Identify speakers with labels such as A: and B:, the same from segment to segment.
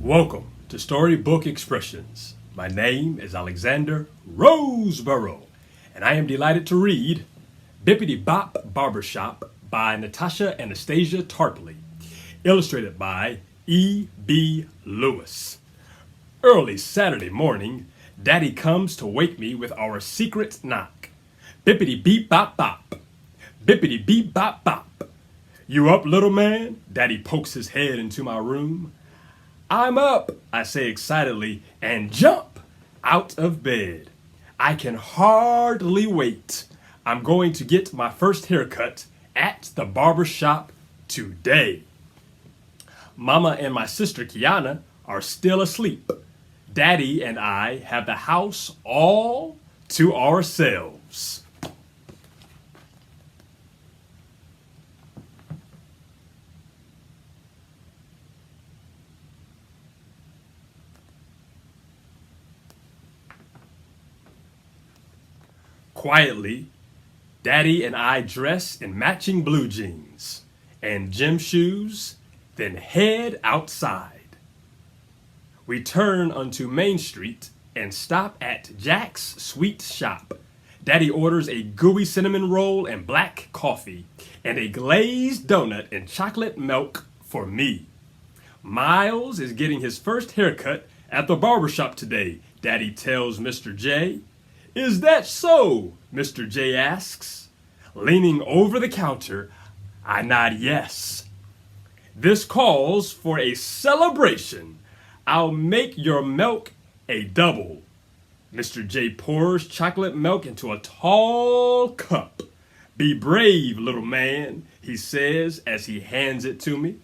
A: Welcome to Storybook Expressions. My name is Alexander Roseborough, and I am delighted to read Bippity Barbershop by Natasha Anastasia Tarpley, illustrated by E.B. Lewis. Early Saturday morning, Daddy comes to wake me with our secret knock. Bippity beep bop bop. Bippity beep bop bop. You up, little man? Daddy pokes his head into my room. I'm up, I say excitedly, and jump out of bed. I can hardly wait. I'm going to get my first haircut at the barbershop today. Mama and my sister Kiana are still asleep. Daddy and I have the house all to ourselves. Quietly, Daddy and I dress in matching blue jeans and gym shoes, then head outside. We turn onto Main Street and stop at Jack's Sweet Shop. Daddy orders a gooey cinnamon roll and black coffee, and a glazed donut and chocolate milk for me. Miles is getting his first haircut at the barbershop today, Daddy tells Mr. J. Is that so? Mr. J asks. Leaning over the counter, I nod yes. This calls for a celebration. I'll make your milk a double. Mr. J pours chocolate milk into a tall cup. Be brave, little man, he says as he hands it to me.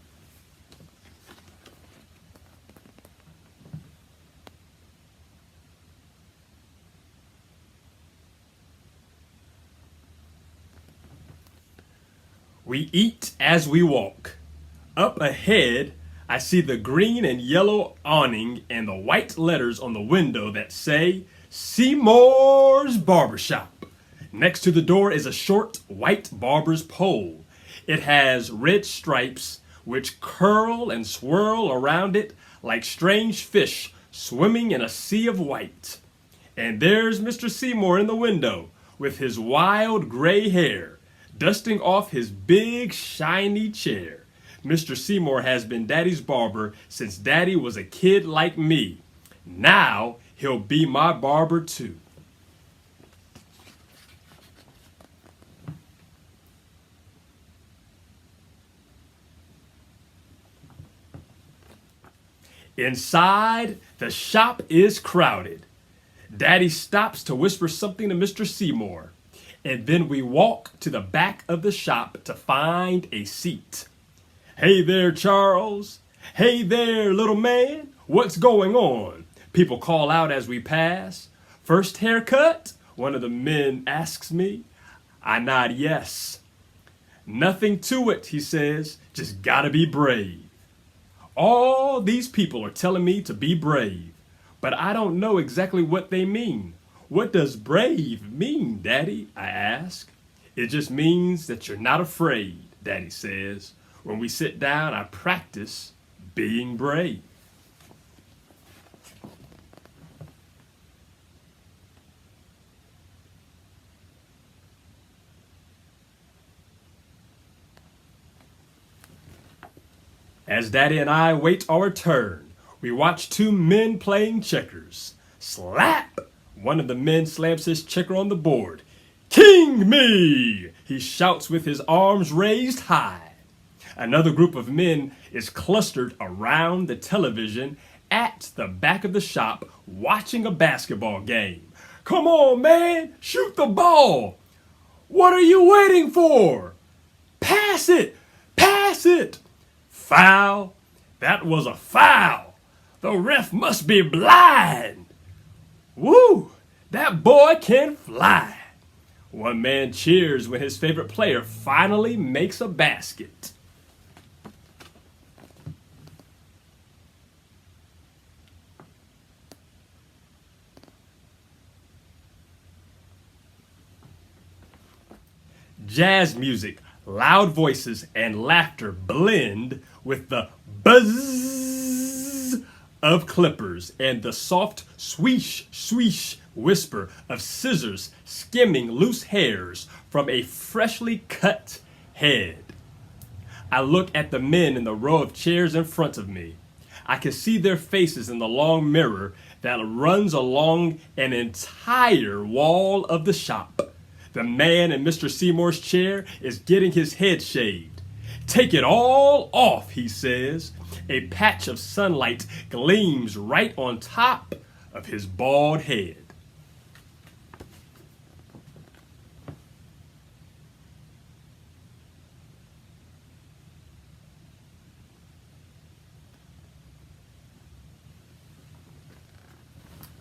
A: We eat as we walk. Up ahead, I see the green and yellow awning and the white letters on the window that say Seymour's Barbershop. Next to the door is a short white barber's pole. It has red stripes which curl and swirl around it like strange fish swimming in a sea of white. And there's Mr. Seymour in the window with his wild gray hair, dusting off his big shiny chair. Mr. Seymour has been Daddy's barber since Daddy was a kid like me. Now he'll be my barber too. Inside, the shop is crowded. Daddy stops to whisper something to Mr. Seymour, and then we walk to the back of the shop to find a seat. Hey there, Charles. Hey there, little man. What's going on? People call out as we pass. First haircut? One of the men asks me. I nod yes. Nothing to it, he says. Just gotta be brave. All these people are telling me to be brave, but I don't know exactly what they mean. What does brave mean, Daddy? I ask. It just means that you're not afraid, Daddy says. When we sit down, I practice being brave. As Daddy and I wait our turn, we watch two men playing checkers. Slap! One of the men slams his checker on the board. King me! He shouts with his arms raised high. Another group of men is clustered around the television at the back of the shop watching a basketball game. Come on, man! Shoot the ball! What are you waiting for? Pass it! Pass it! Foul! That was a foul! The ref must be blind! Woo! That boy can fly! One man cheers when his favorite player finally makes a basket. Jazz music, loud voices, and laughter blend with the buzz of clippers and the soft swish, swish whisper of scissors skimming loose hairs from a freshly cut head. I look at the men in the row of chairs in front of me. I can see their faces in the long mirror that runs along an entire wall of the shop. The man in Mr. Seymour's chair is getting his head shaved. "Take it all off," he says. A patch of sunlight gleams right on top of his bald head.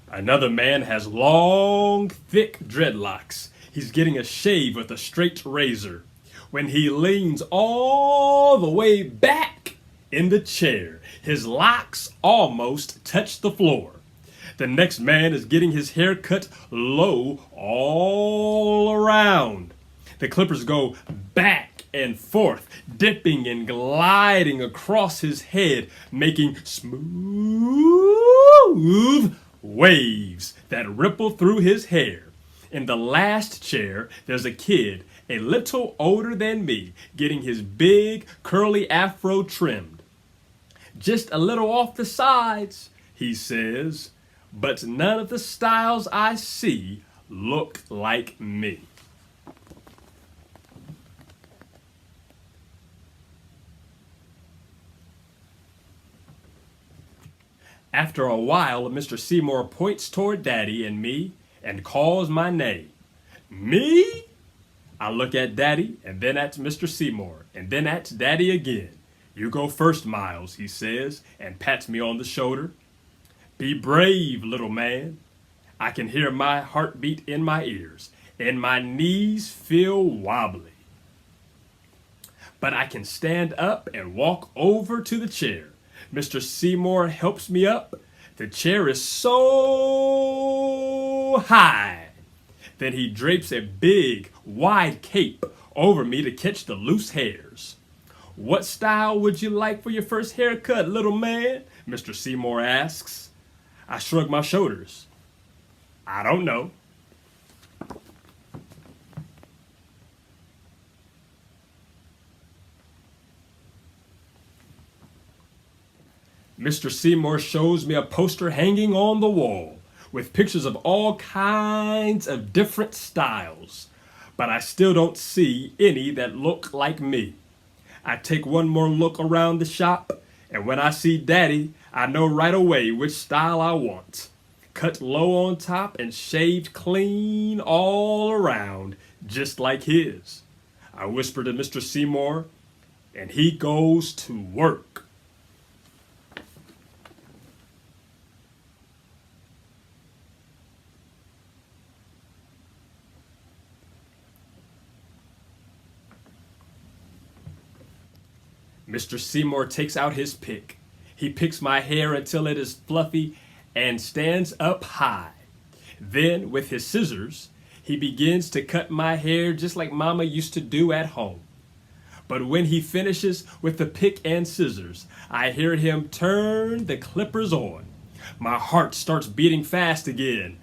A: Another man has long, thick dreadlocks. He's getting a shave with a straight razor. When he leans all the way back in the chair, his locks almost touch the floor. The next man is getting his hair cut low all around. The clippers go back and forth, dipping and gliding across his head, making smooth waves that ripple through his hair. In the last chair, there's a kid, a little older than me, getting his big curly afro trimmed. "Just a little off the sides," he says, "but none of the styles I see look like me." After a while, Mr. Seymour points toward Daddy and me and calls my name. "Me?" I look at Daddy and then at Mr. Seymour and then at Daddy again. "You go first, Miles," he says and pats me on the shoulder. "Be brave, little man." I can hear my heartbeat in my ears and my knees feel wobbly. But I can stand up and walk over to the chair. Mr. Seymour helps me up. The chair is so high. Then he drapes a big, wide cape over me to catch the loose hairs. "What style would you like for your first haircut, little man?" Mr. Seymour asks. I shrug my shoulders. "I don't know." Mr. Seymour shows me a poster hanging on the wall with pictures of all kinds of different styles, but I still don't see any that look like me. I take one more look around the shop, and when I see Daddy, I know right away which style I want. Cut low on top and shaved clean all around, just like his. I whisper to Mr. Seymour, and he goes to work. Mr. Seymour takes out his pick. He picks my hair until it is fluffy and stands up high. Then, with his scissors, he begins to cut my hair just like Mama used to do at home. But when he finishes with the pick and scissors, I hear him turn the clippers on. My heart starts beating fast again.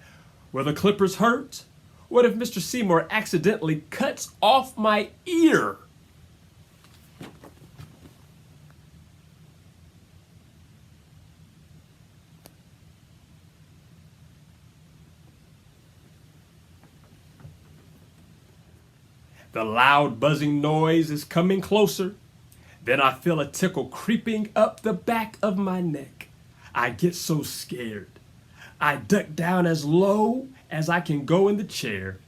A: Will the clippers hurt? What if Mr. Seymour accidentally cuts off my ear? The loud buzzing noise is coming closer. Then I feel a tickle creeping up the back of my neck. I get so scared. I duck down as low as I can go in the chair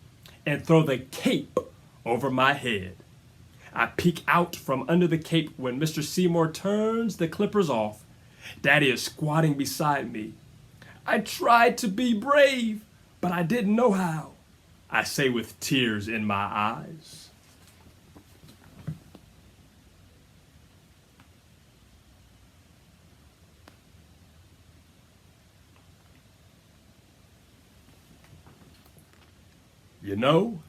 A: and throw the cape over my head. I peek out from under the cape when Mr. Seymour turns the clippers off. Daddy is squatting beside me. "I tried to be brave, but I didn't know how," I say with tears in my eyes. "You know,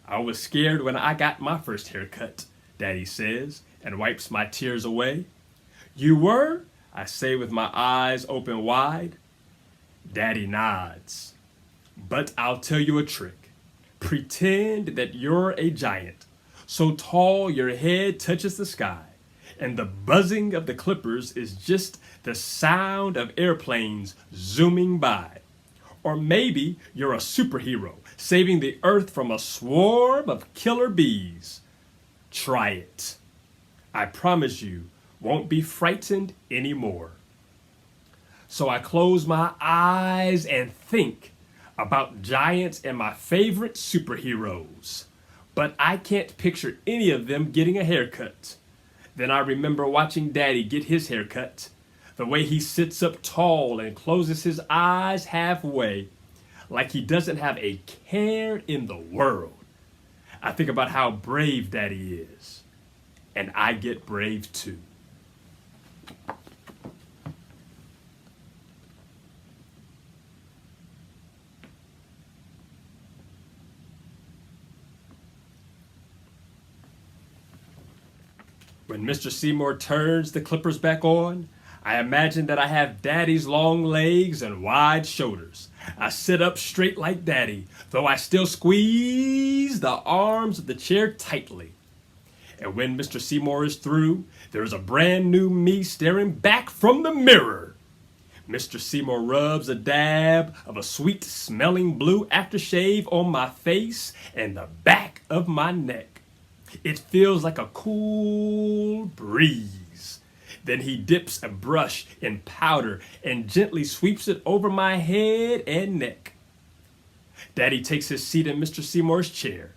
A: I was scared when I got my first haircut," Daddy says and wipes my tears away. "You were?" I say with my eyes open wide. Daddy nods. But I'll tell you a trick. Pretend that you're a giant, so tall your head touches the sky, and the buzzing of the clippers is just the sound of airplanes zooming by. Or maybe you're a superhero saving the earth from a swarm of killer bees. Try it. I promise you won't be frightened anymore. So I close my eyes and think about giants and my favorite superheroes. But I can't picture any of them getting a haircut. Then I remember watching Daddy get his haircut. The way he sits up tall and closes his eyes halfway, like he doesn't have a care in the world. I think about how brave Daddy is. And I get brave too. When Mr. Seymour turns the clippers back on, I imagine that I have Daddy's long legs and wide shoulders. I sit up straight like Daddy, though I still squeeze the arms of the chair tightly. And when Mr. Seymour is through, there is a brand new me staring back from the mirror. Mr. Seymour rubs a dab of a sweet-smelling blue aftershave on my face and the back of my neck. It feels like a cool breeze. Then he dips a brush in powder and gently sweeps it over my head and neck. Daddy takes his seat in Mr. Seymour's chair.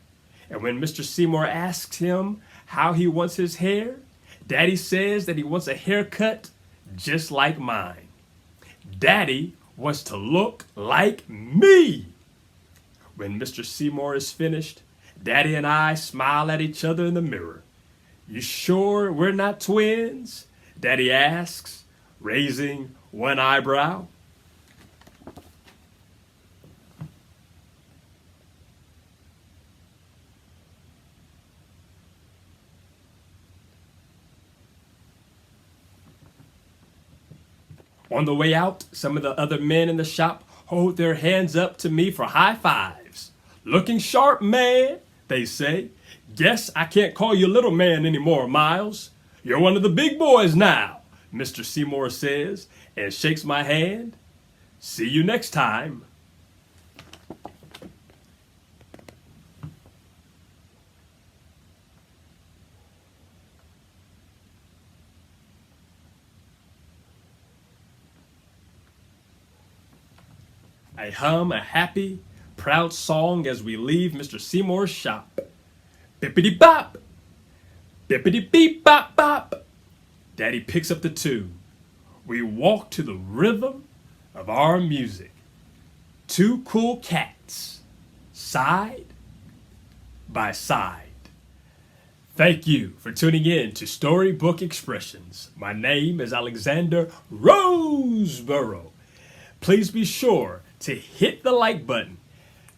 A: And when Mr. Seymour asks him how he wants his hair, Daddy says that he wants a haircut just like mine. Daddy wants to look like me. When Mr. Seymour is finished, Daddy and I smile at each other in the mirror. You sure we're not twins? Daddy asks, raising one eyebrow. On the way out, some of the other men in the shop hold their hands up to me for high fives. Looking sharp, man, they say. Guess I can't call you little man anymore, Miles. You're one of the big boys now, Mr. Seymour says, and shakes my hand. See you next time. I hum a happy, proud song as we leave Mr. Seymour's shop. Bippity bop! Bippity beep bop bop! Daddy picks up the tune. We walk to the rhythm of our music. Two cool cats, side by side. Thank you for tuning in to Storybook Expressions. My name is Alexander Roseborough. Please be sure to hit the like button,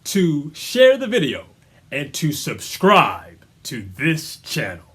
A: to share the video, and to subscribe to this channel.